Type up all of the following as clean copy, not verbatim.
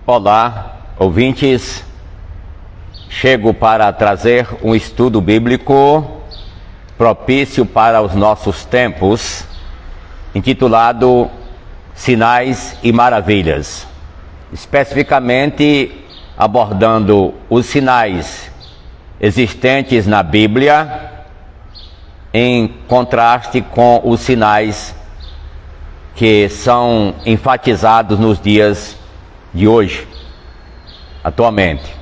Olá, ouvintes. Chego para trazer um estudo bíblico propício para os nossos tempos, intitulado Sinais e Maravilhas, especificamente abordando os sinais existentes na Bíblia em contraste com os sinais que são enfatizados nos dias de hoje, atualmente.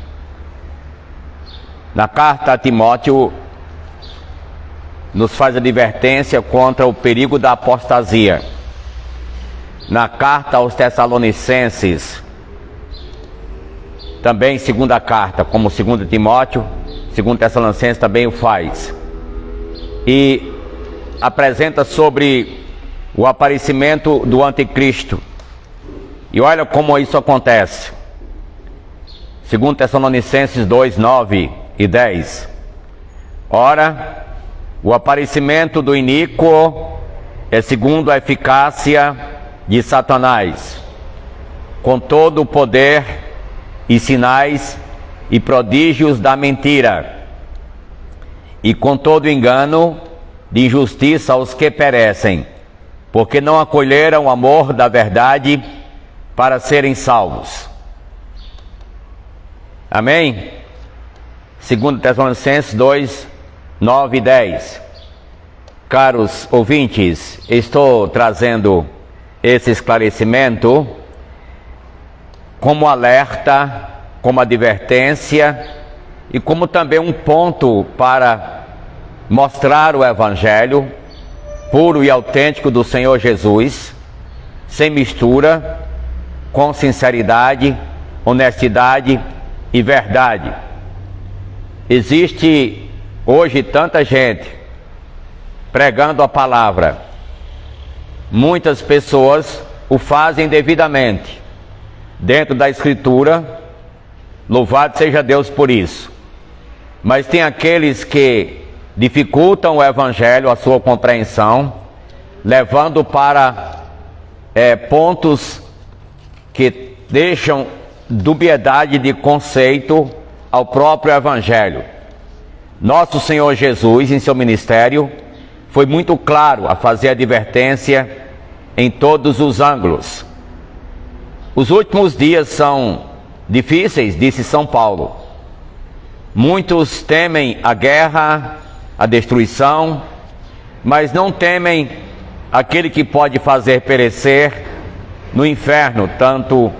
Na carta a Timóteo, nos faz advertência contra o perigo da apostasia. Na carta aos Tessalonicenses, também segunda carta, como 2 Timóteo, 2 Tessalonicenses também o faz. E apresenta sobre o aparecimento do anticristo. E olha como isso acontece. 2 Tessalonicenses 2, 9 e 10. Ora, o aparecimento do iníquo é segundo a eficácia de Satanás, com todo o poder e sinais e prodígios da mentira, e com todo engano de injustiça aos que perecem, porque não acolheram o amor da verdade para serem salvos. Amém? 2 Tessalonicenses 2, 9 e 10. Caros ouvintes, estou trazendo esse esclarecimento como alerta, como advertência e como também um ponto para mostrar o Evangelho puro e autêntico do Senhor Jesus, sem mistura, com sinceridade, honestidade e verdade. Existe hoje tanta gente pregando a palavra. Muitas pessoas o fazem devidamente, dentro da Escritura, louvado seja Deus por isso. Mas tem aqueles que dificultam o Evangelho, a sua compreensão, levando para pontos que deixam dubiedade de conceito ao próprio Evangelho. Nosso Senhor Jesus, em seu ministério, foi muito claro a fazer advertência em todos os ângulos. Os últimos dias são difíceis, disse São Paulo. Muitos temem a guerra, a destruição, mas não temem aquele que pode fazer perecer no inferno tanto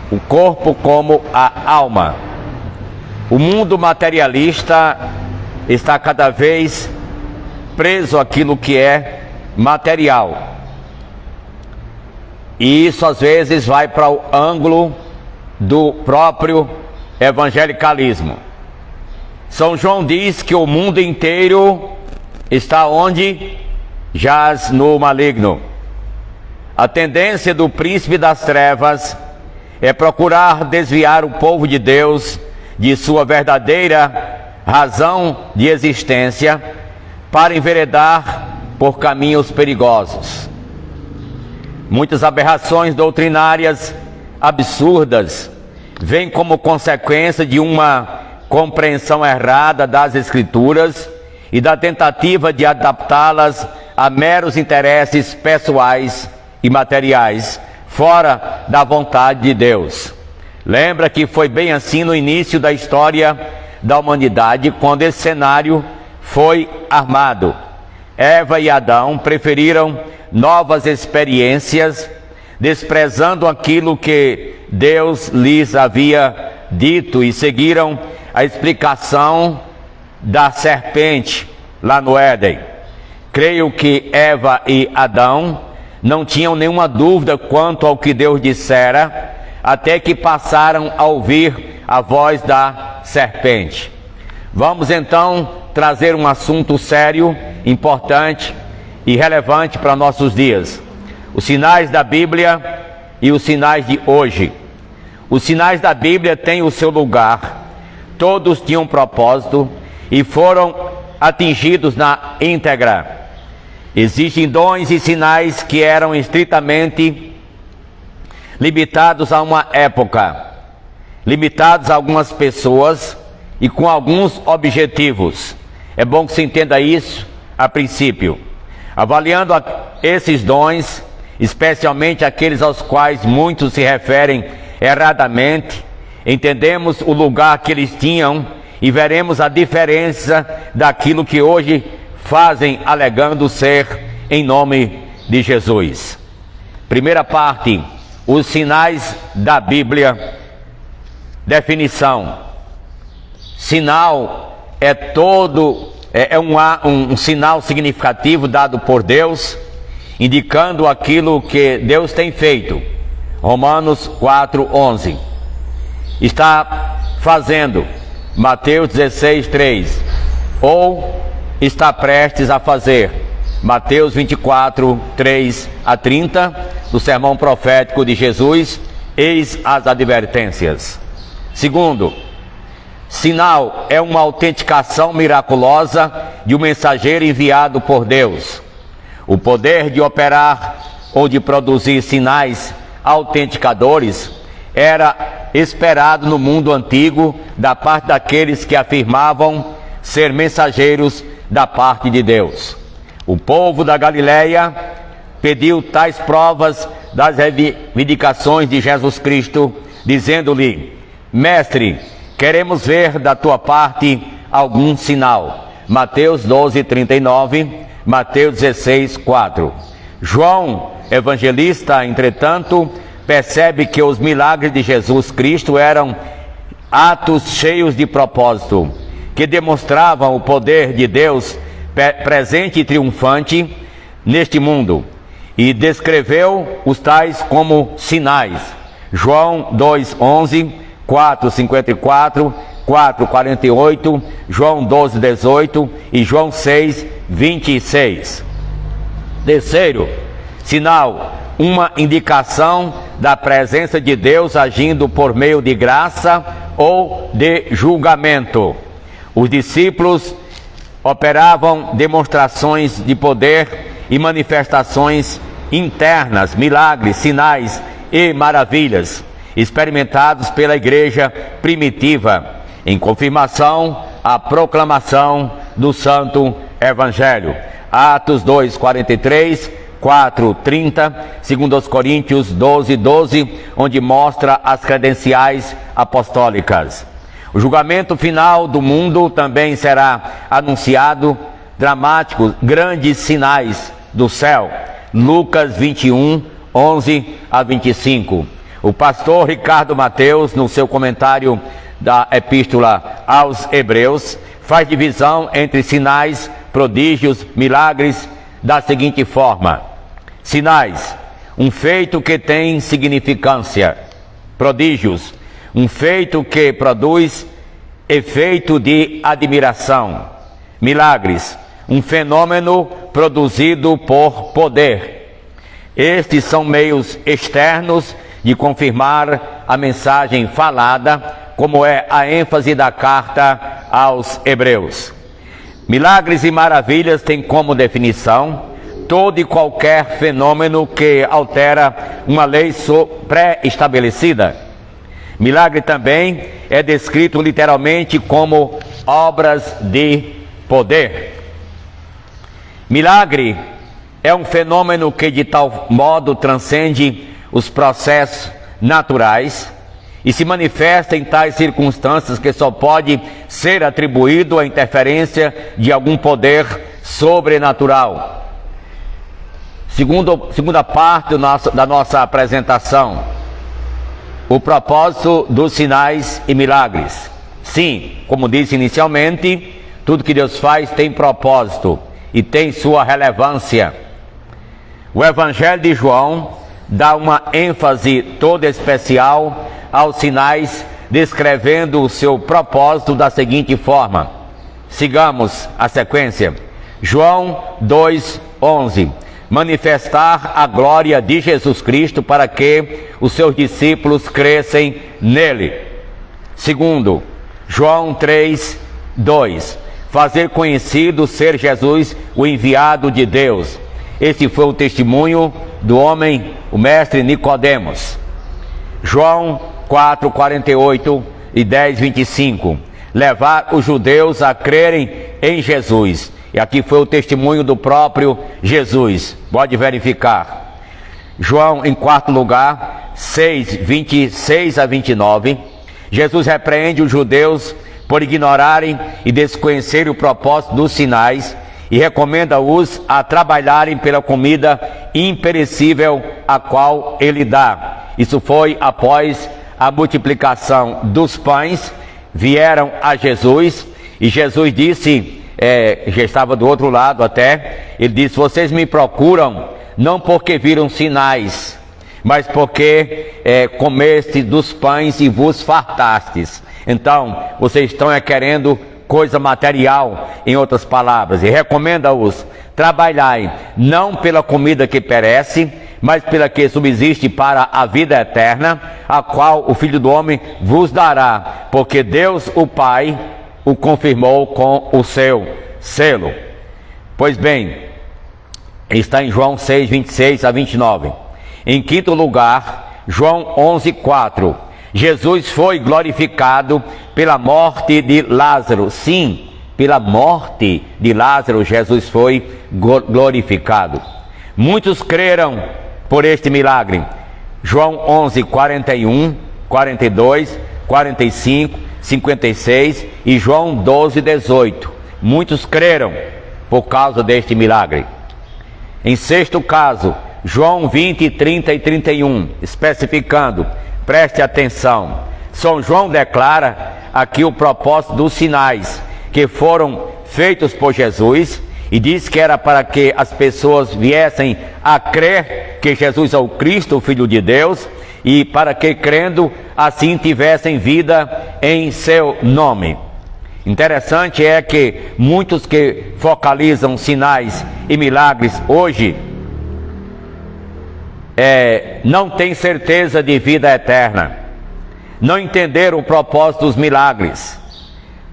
o corpo como a alma. O mundo materialista está cada vez preso àquilo que é material. E isso às vezes vai para o ângulo do próprio evangelicalismo. São João diz que o mundo inteiro está onde? Jaz no maligno. A tendência do príncipe das trevas é procurar desviar o povo de Deus de sua verdadeira razão de existência para enveredar por caminhos perigosos. Muitas aberrações doutrinárias absurdas vêm como consequência de uma compreensão errada das Escrituras e da tentativa de adaptá-las a meros interesses pessoais e materiais, fora da vontade de Deus. Lembra que foi bem assim no início da história da humanidade, quando esse cenário foi armado. Eva e Adão preferiram novas experiências, desprezando aquilo que Deus lhes havia dito, e seguiram a explicação da serpente lá no Éden. Creio que Eva e Adão não tinham nenhuma dúvida quanto ao que Deus dissera, até que passaram a ouvir a voz da serpente. Vamos então trazer um assunto sério, importante e relevante para nossos dias. Os sinais da Bíblia e os sinais de hoje. Os sinais da Bíblia têm o seu lugar, todos tinham um propósito e foram atingidos na íntegra. Existem dons e sinais que eram estritamente limitados a uma época, limitados a algumas pessoas e com alguns objetivos. É bom que se entenda isso a princípio. Avaliando esses dons, especialmente aqueles aos quais muitos se referem erradamente, entendemos o lugar que eles tinham e veremos a diferença daquilo que hoje fazem alegando ser em nome de Jesus. Primeira parte, os sinais da Bíblia. Definição: sinal é um sinal significativo dado por Deus, indicando aquilo que Deus tem feito. Romanos 4:11. Está fazendo. Mateus 16:3. Ou está prestes a fazer. Mateus 24:3-30, do sermão profético de Jesus. Eis as advertências. Segundo, sinal é uma autenticação miraculosa de um mensageiro enviado por Deus. O poder de operar ou de produzir sinais autenticadores era esperado no mundo antigo da parte daqueles que afirmavam ser mensageiros da parte de Deus. O povo da Galileia pediu tais provas das reivindicações de Jesus Cristo, dizendo-lhe: Mestre, queremos ver da tua parte algum sinal. Mateus 12:39, Mateus 16:4. João, evangelista, entretanto, percebe que os milagres de Jesus Cristo eram atos cheios de propósito, que demonstravam o poder de Deus presente e triunfante neste mundo, e descreveu os tais como sinais. João 2:11, 4:54, 4:48, João 12:18 e João 6:26. Terceiro, sinal, uma indicação da presença de Deus agindo por meio de graça ou de julgamento. Os discípulos operavam demonstrações de poder e manifestações internas, milagres, sinais e maravilhas, experimentados pela igreja primitiva, em confirmação à proclamação do Santo Evangelho. Atos 2:43, 4:30, 2 Coríntios 12:12, onde mostra as credenciais apostólicas. O julgamento final do mundo também será anunciado, dramáticos, grandes sinais do céu. Lucas 21:11-25. O pastor Ricardo Mateus, no seu comentário da Epístola aos Hebreus, faz divisão entre sinais, prodígios, milagres, da seguinte forma: sinais, um feito que tem significância. Prodígios, um feito que produz efeito de admiração. Milagres, um fenômeno produzido por poder. Estes são meios externos de confirmar a mensagem falada, como é a ênfase da carta aos Hebreus. Milagres e maravilhas têm como definição todo e qualquer fenômeno que altera uma lei pré-estabelecida. Milagre também é descrito literalmente como obras de poder. Milagre é um fenômeno que de tal modo transcende os processos naturais e se manifesta em tais circunstâncias que só pode ser atribuído à interferência de algum poder sobrenatural. Segunda parte da nossa apresentação: o propósito dos sinais e milagres. Sim, como disse inicialmente, tudo que Deus faz tem propósito e tem sua relevância. O Evangelho de João dá uma ênfase toda especial aos sinais, descrevendo o seu propósito da seguinte forma. Sigamos a sequência. João 2:11. Manifestar a glória de Jesus Cristo para que os seus discípulos crescem nele. Segundo, João 3:2. Fazer conhecido ser Jesus o enviado de Deus. Esse foi o testemunho do homem, o mestre Nicodemos. João 4, 48 e 10, 25. Levar os judeus a crerem em Jesus. E aqui foi o testemunho do próprio Jesus. Pode verificar. João, em quarto lugar, 6, 26 a 29. Jesus repreende os judeus por ignorarem e desconhecerem o propósito dos sinais e recomenda-os a trabalharem pela comida imperecível a qual ele dá. Isso foi após a multiplicação dos pães. Vieram a Jesus e Jesus disse, já estava do outro lado até, ele disse: vocês me procuram não porque viram sinais, mas porque comeste dos pães e vos fartastes. Então, vocês estão querendo coisa material, em outras palavras, e recomenda-os trabalharem não pela comida que perece, mas pela que subsiste para a vida eterna, a qual o Filho do Homem vos dará, porque Deus, o Pai, o confirmou com o seu selo. Pois bem, está em João 6, 26 a 29. Em quinto lugar, João 11, 4. Jesus foi glorificado pela morte de Lázaro. Sim, pela morte de Lázaro, Jesus foi glorificado. Muitos creram por este milagre. João 11, 41, 42, 45, 56 e João 12, 18. Muitos creram por causa deste milagre. Em sexto caso, João 20, 30 e 31, especificando, preste atenção. São João declara aqui o propósito dos sinais que foram feitos por Jesus e diz que era para que as pessoas viessem a crer que Jesus é o Cristo, o Filho de Deus, e para que, crendo, assim tivessem vida em seu nome. Interessante é que muitos que focalizam sinais e milagres hoje não têm certeza de vida eterna, não entenderam o propósito dos milagres,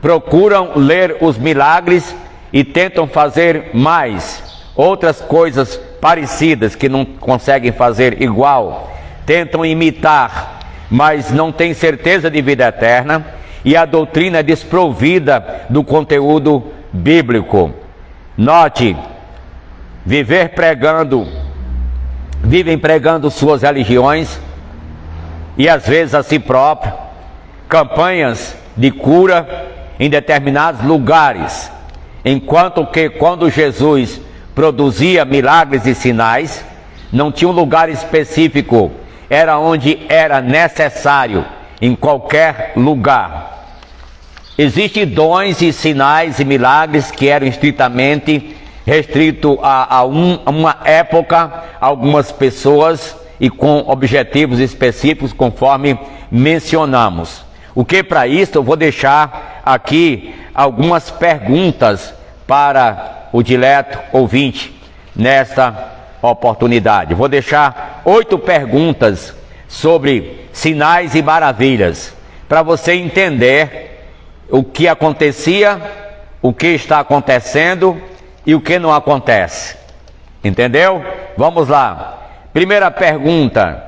procuram ler os milagres e tentam fazer mais outras coisas parecidas que não conseguem fazer igual, tentam imitar, mas não têm certeza de vida eterna, e a doutrina é desprovida do conteúdo bíblico. Note, vivem pregando suas religiões e às vezes a si próprio, campanhas de cura em determinados lugares, enquanto que quando Jesus produzia milagres e sinais, não tinha um lugar específico, era onde era necessário, em qualquer lugar. Existem dons e sinais e milagres que eram estritamente restritos a uma época, a algumas pessoas e com objetivos específicos, conforme mencionamos. O que para isso eu vou deixar aqui algumas perguntas para o dileto ouvinte nesta oportunidade. Vou deixar 8 perguntas sobre sinais e maravilhas, para você entender o que acontecia, o que está acontecendo e o que não acontece. Entendeu? Vamos lá. Primeira pergunta: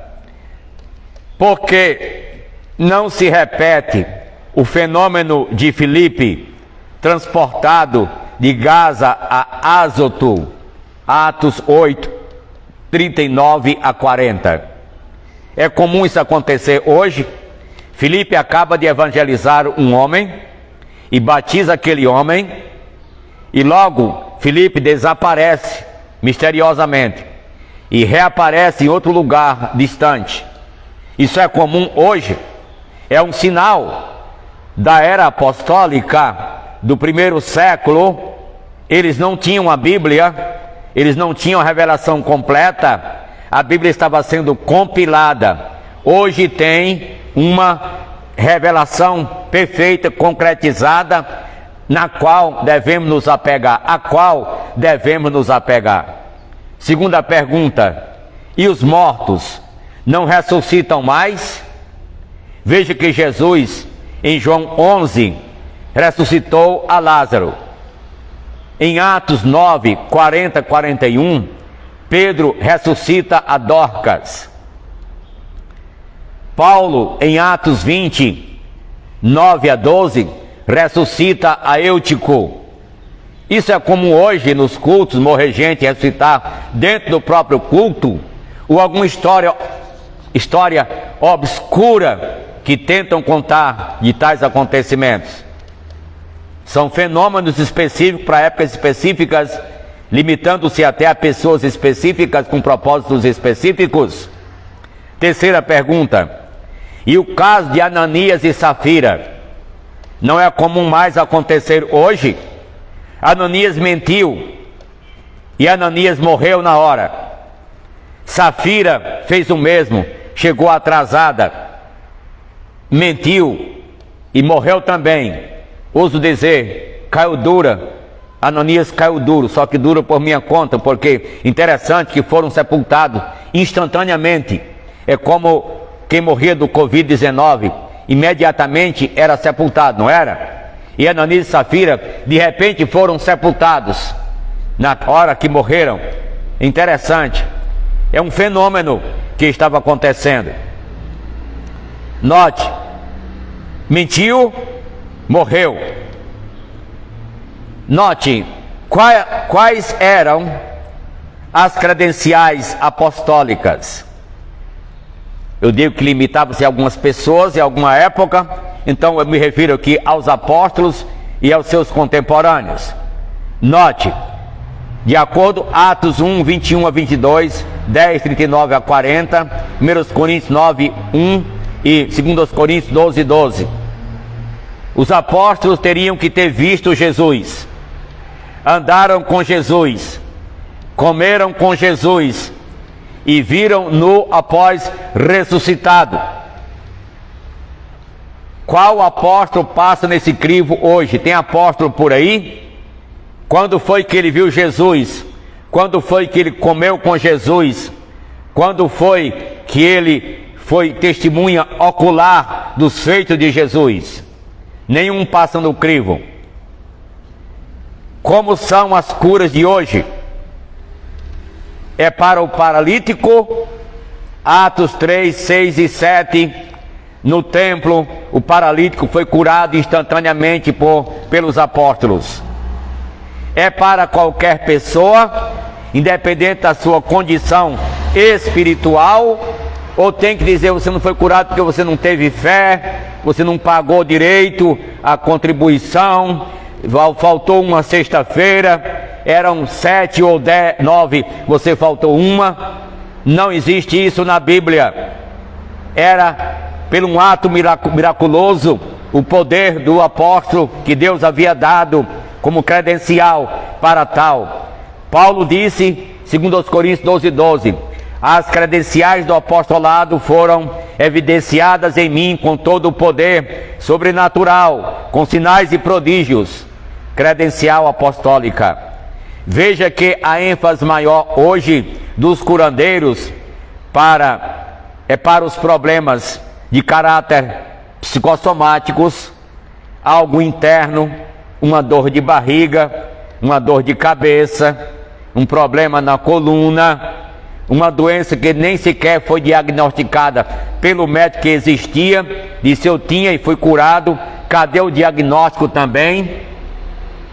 por que não se repete o fenômeno de Filipe transportado de Gaza a Azoto? Atos 8, 39 a 40. É comum isso acontecer hoje. Filipe acaba de evangelizar um homem e batiza aquele homem, e logo Filipe desaparece misteriosamente e reaparece em outro lugar distante. Isso é comum hoje. É um sinal da era apostólica do primeiro século. Eles não tinham a Bíblia, eles não tinham a revelação completa. A Bíblia estava sendo compilada. Hoje tem uma revelação perfeita, concretizada, na qual devemos nos apegar. A qual devemos nos apegar? Segunda pergunta: e os mortos não ressuscitam mais? Veja que Jesus, em João 11, ressuscitou a Lázaro. Em Atos 9, 40, 41, Pedro ressuscita a Dorcas. Paulo, em Atos 20, 9 a 12, ressuscita a Eutico. Isso é comum hoje nos cultos, morrer gente, ressuscitar dentro do próprio culto, ou alguma história obscura que tentam contar de tais acontecimentos. São fenômenos específicos para épocas específicas, limitando-se até a pessoas específicas com propósitos específicos. Terceira pergunta: e o caso de Ananias e Safira não é comum mais acontecer hoje? Ananias mentiu e Ananias morreu na hora. Safira fez o mesmo, chegou atrasada, mentiu e morreu também. Ouso dizer, caiu dura. Ananias caiu duro, só que duro por minha conta, porque interessante que foram sepultados instantaneamente. É como quem morria do Covid-19, imediatamente era sepultado, não era? E Ananias e Safira, de repente, foram sepultados na hora que morreram. Interessante, é um fenômeno que estava acontecendo. Note, mentiu, morreu. Note, quais eram as credenciais apostólicas? Eu digo que limitava-se a algumas pessoas em alguma época, então eu me refiro aqui aos apóstolos e aos seus contemporâneos. Note, de acordo com Atos 1, 21 a 22, 10, 39 a 40, 1 Coríntios 9, 1 e 2 Coríntios 12, 12. Os apóstolos teriam que ter visto Jesus, andaram com Jesus, comeram com Jesus e viram-no após ressuscitado. Qual apóstolo passa nesse crivo hoje? Tem apóstolo por aí? Quando foi que ele viu Jesus? Quando foi que ele comeu com Jesus? Quando foi que ele foi testemunha ocular dos feitos de Jesus? Nenhum passa no crivo. Como são as curas de hoje? É para o paralítico. Atos 3, 6 e 7, no templo, o paralítico foi curado instantaneamente pelos apóstolos. É para qualquer pessoa, independente da sua condição espiritual, ou tem que dizer você não foi curado porque você não teve fé, você não pagou direito a contribuição, faltou uma sexta-feira, eram 7 ou 10, 9, você faltou uma. Não existe isso na Bíblia. Era pelo um ato miraculoso, o poder do apóstolo que Deus havia dado como credencial para tal. Paulo disse, segundo aos Coríntios 12, 12, as credenciais do apostolado foram evidenciadas em mim com todo o poder sobrenatural, com sinais e prodígios. Credencial apostólica. Veja que a ênfase maior hoje dos curandeiros para os problemas de caráter psicossomáticos, algo interno, uma dor de barriga, uma dor de cabeça, um problema na coluna, uma doença que nem sequer foi diagnosticada pelo médico que existia, disse eu tinha e fui curado, cadê o diagnóstico também?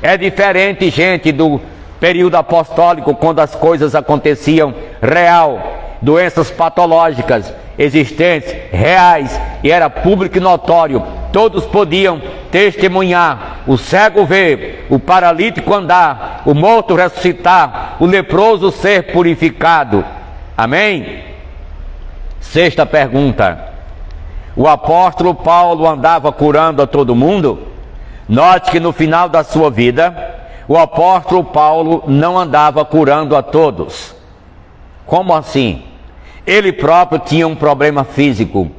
É diferente, gente, do período apostólico, quando as coisas aconteciam real, doenças patológicas existentes, reais, e era público e notório, todos podiam testemunhar, o cego ver, o paralítico andar, o morto ressuscitar, o leproso ser purificado. Amém? Sexta pergunta: o apóstolo Paulo andava curando a todo mundo? Note que no final da sua vida, o apóstolo Paulo não andava curando a todos. Como assim? Ele próprio tinha um problema físico,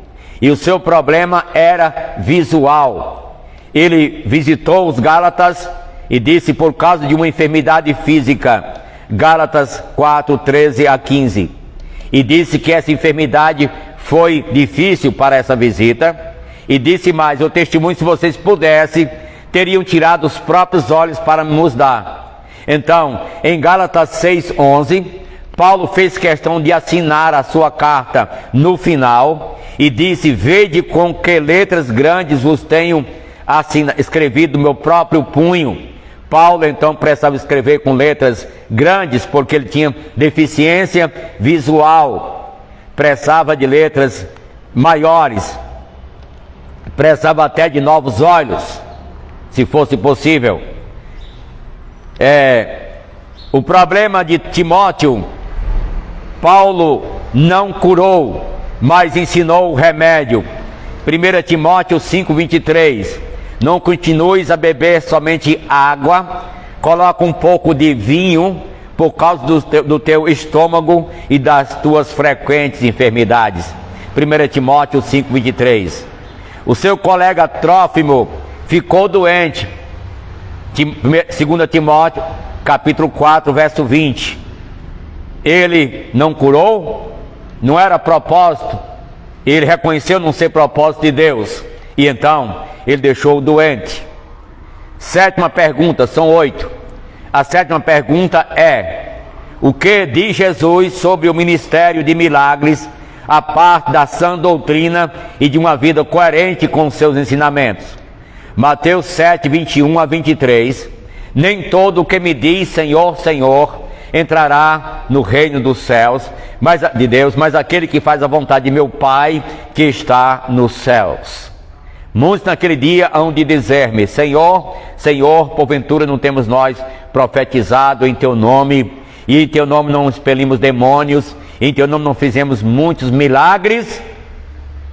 e o seu problema era visual. Ele visitou os Gálatas e disse por causa de uma enfermidade física, Gálatas 4, 13 a 15, e disse que essa enfermidade foi difícil para essa visita, e disse mais, eu testemunho, se vocês pudessem, teriam tirado os próprios olhos para nos dar. Então, em Gálatas 6, 11, Paulo fez questão de assinar a sua carta no final e disse: vede com que letras grandes vos tenho escrevido do meu próprio punho. Paulo então precisava escrever com letras grandes porque ele tinha deficiência visual, precisava de letras maiores, precisava até de novos olhos, se fosse possível. O problema de Timóteo, Paulo não curou, mas ensinou o remédio. 1 Timóteo 5:23, não continues a beber somente água, coloca um pouco de vinho por causa do teu estômago e das tuas frequentes enfermidades. 1 Timóteo 5:23. O seu colega Trófimo ficou doente. 2 Timóteo capítulo 4, verso 20. Ele não curou, não era propósito, ele reconheceu não ser propósito de Deus, e então ele deixou o doente. Sétima pergunta, são 8. A sétima pergunta é: o que diz Jesus sobre o ministério de milagres, a parte da sã doutrina e de uma vida coerente com seus ensinamentos? Mateus 7, 21 a 23. Nem todo o que me diz Senhor, Senhor entrará no reino dos céus, de Deus, mas aquele que faz a vontade de meu Pai que está nos céus. Muitos naquele dia hão de dizer-me: Senhor, Senhor, porventura não temos nós profetizado em teu nome, e em teu nome não expelimos demônios, e em teu nome não fizemos muitos milagres?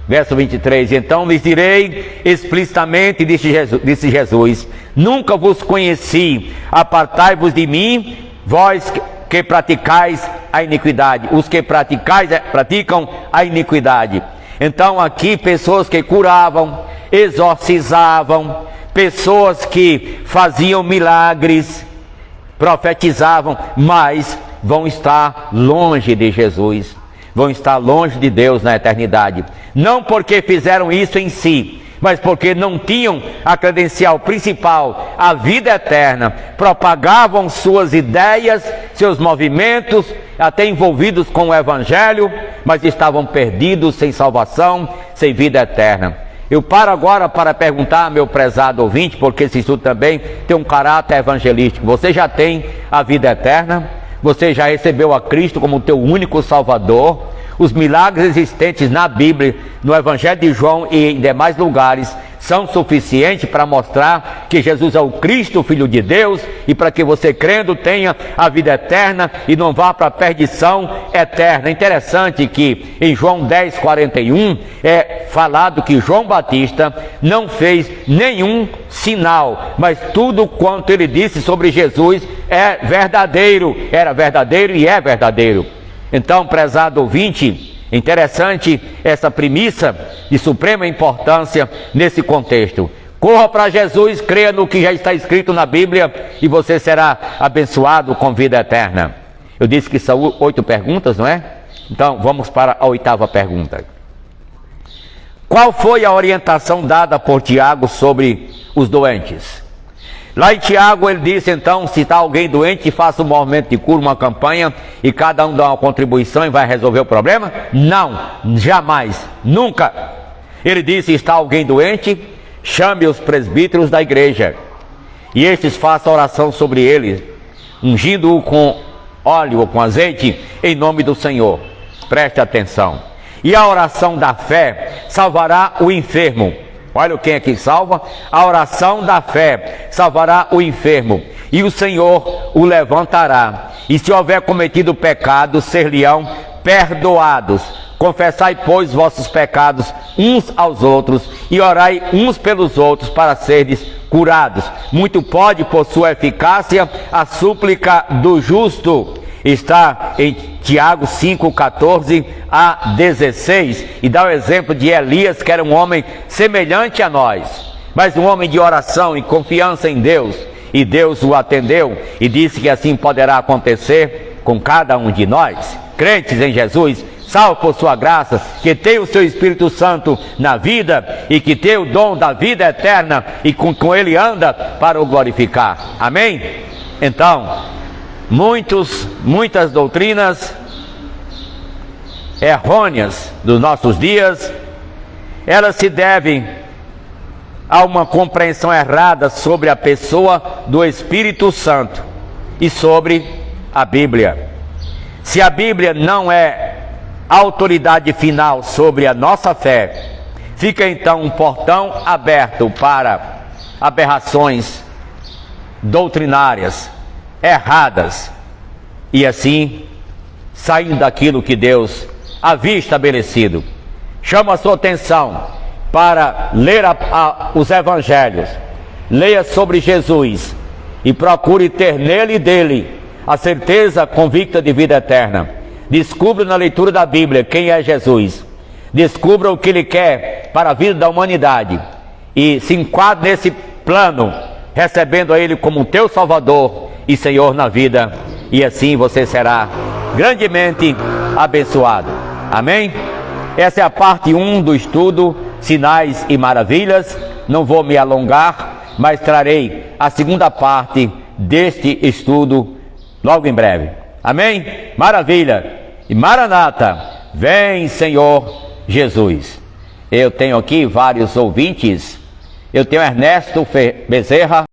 Verso 23, então lhes direi explicitamente, disse Jesus, nunca vos conheci, apartai-vos de mim, vós que praticais a iniquidade. Os que praticam a iniquidade. Então aqui pessoas que curavam, exorcizavam, pessoas que faziam milagres, profetizavam, mas vão estar longe de Jesus, vão estar longe de Deus na eternidade. Não porque fizeram isso em si, mas porque não tinham a credencial principal, a vida eterna. Propagavam suas ideias, seus movimentos, até envolvidos com o Evangelho, mas estavam perdidos, sem salvação, sem vida eterna. Eu paro agora para perguntar, meu prezado ouvinte, porque esse estudo também tem um caráter evangelístico. Você já tem a vida eterna? Você já recebeu a Cristo como teu único Salvador? Os milagres existentes na Bíblia, no Evangelho de João e em demais lugares, são suficientes para mostrar que Jesus é o Cristo, Filho de Deus, e para que você, crendo, tenha a vida eterna e não vá para a perdição eterna. É interessante que em João 10:41 é falado que João Batista não fez nenhum sinal, mas tudo quanto ele disse sobre Jesus é verdadeiro, era verdadeiro e é verdadeiro. Então, prezado ouvinte, interessante essa premissa de suprema importância nesse contexto. Corra para Jesus, creia no que já está escrito na Bíblia e você será abençoado com vida eterna. Eu disse que são 8 perguntas, não é? Então, vamos para a 8ª pergunta. Qual foi a orientação dada por Tiago sobre os doentes? Lá em Tiago ele disse então, se está alguém doente, faça um movimento de cura, uma campanha, e cada um dá uma contribuição e vai resolver o problema? Não, jamais, nunca. Ele disse, está alguém doente, chame os presbíteros da igreja, e estes façam oração sobre ele, ungindo-o com óleo ou com azeite, em nome do Senhor. Preste atenção. E a oração da fé salvará o enfermo. Olha quem é que salva. A oração da fé salvará o enfermo, e o Senhor o levantará. E se houver cometido pecado, ser-lhe-ão perdoados. Confessai, pois, vossos pecados uns aos outros, e orai uns pelos outros para serdes curados. Muito pode, por sua eficácia, a súplica do justo. Está em Tiago 5:14 a 16, e dá o exemplo de Elias, que era um homem semelhante a nós, mas um homem de oração e confiança em Deus, e Deus o atendeu e disse que assim poderá acontecer com cada um de nós, crentes em Jesus, salvo por sua graça, que tem o seu Espírito Santo na vida e que tem o dom da vida eterna e com ele anda para o glorificar. Amém? Então, muitas doutrinas errôneas dos nossos dias, elas se devem a uma compreensão errada sobre a pessoa do Espírito Santo e sobre a Bíblia. Se a Bíblia não é autoridade final sobre a nossa fé, fica então um portão aberto para aberrações doutrinárias erradas e assim saindo daquilo que Deus havia estabelecido. Chamo a sua atenção para ler os evangelhos, leia sobre Jesus e procure ter nele e dele a certeza convicta de vida eterna. Descubra na leitura da Bíblia quem é Jesus, descubra o que ele quer para a vida da humanidade e se enquadre nesse plano, recebendo a ele como teu Salvador e Senhor na vida, e assim você será grandemente abençoado. Amém? Essa é a parte 1 do estudo Sinais e Maravilhas. Não vou me alongar, mas trarei a segunda parte deste estudo logo em breve. Amém? Maravilha! E Maranata, vem Senhor Jesus. Eu tenho aqui vários ouvintes. Eu tenho Ernesto Bezerra.